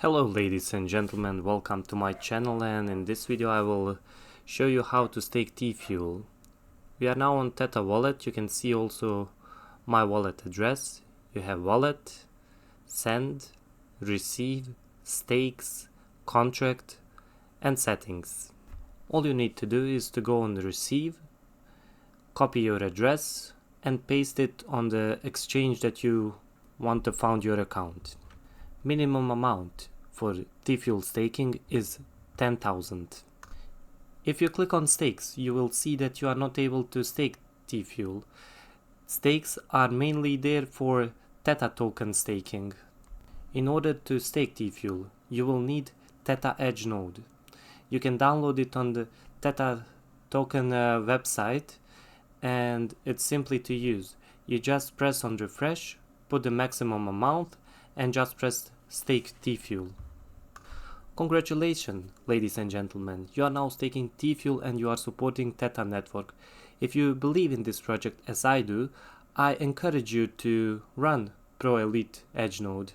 Hello ladies and gentlemen, welcome to my channel, and in this video I will show you how to stake Tfuel. We are now on Theta wallet. You can see also my wallet address. You have wallet, send, receive, stakes, contract and settings. All you need to do is to go on the receive, copy your address and paste it on the exchange that you want to found your account. Minimum amount for Tfuel staking is 10,000. If you click on stakes, you will see that you are not able to stake Tfuel. Stakes are mainly there for Theta token staking. In order to stake Tfuel, you will need Theta Edge node. You can download it on the Theta token website, and it's simply to use. You just press on refresh, put the maximum amount and just press stake Tfuel. Congratulations, ladies and gentlemen, you are now staking Tfuel and you are supporting Theta network. If you believe in this project as I do, I encourage you to run Pro Elite Edge node.